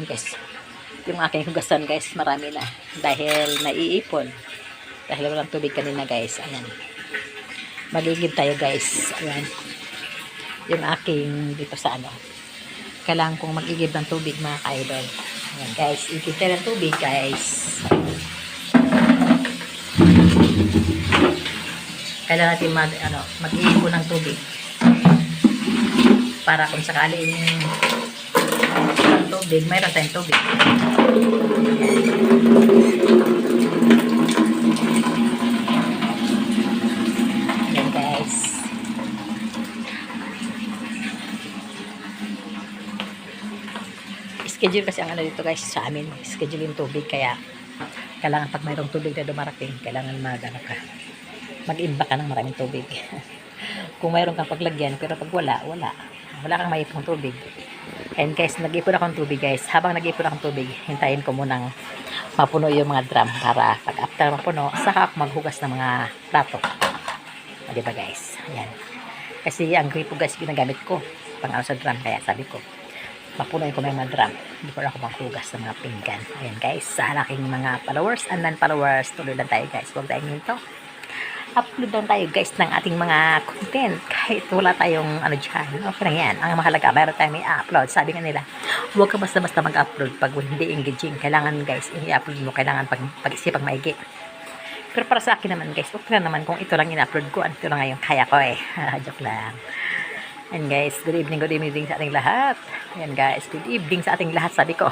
Yun guys. Yung aking hugasan guys, marami na. Dahil naiipon. Dahil walang tubig kanina guys. Ayan. Magigib tayo guys. Ayan. Yung aking dito sa ano. Kailangan kong mag-igib ng tubig mga ka-idol. Ayan guys. Igib tayo ng tubig guys. Kailangan natin mag-iipon ng tubig. Para kung sakaling tubig, mayroon tayong tubig. Ayan guys. Schedule kasi ang ano dito guys sa amin. Schedule yung tubig kaya kailangan pag mayroong tubig na dumarating, kailangan mag-imba ka ng maraming tubig. Kung mayroon kang paglagyan, pero pag wala kang maipong tubig. And guys, nag-ipon akong tubig guys. Habang nag-ipon akong tubig, hintayin ko munang mapuno yung mga drum para pag after mapuno, saka ako maghugas ng mga plato. O, diba guys? Ayan. Kasi ang gripo guys, ginagamit ko pang sa drum. Kaya sabi ko, mapuno ko may mga drum before ako maghugas ng mga pinggan. Ayan guys, sa aking mga followers and non-followers, tuloy lang tayo guys. Huwag tayong hinto. Upload lang tayo guys ng ating mga content kahit wala tayong ano dyan, okay lang yan. Ang mahalaga, mayroon tayong may upload. Sabi nga nila, huwag ka basta-basta mag-upload pag hindi engaging. Kailangan guys, i-upload mo, kailangan pag-isipang maigi. Pero para sa akin naman guys, okay lang naman kung ito lang in-upload ko, ito lang nga yung kaya ko eh. Joke lang. And guys, good evening sa ating lahat. Ayan guys, good evening sa ating lahat, sabi ko.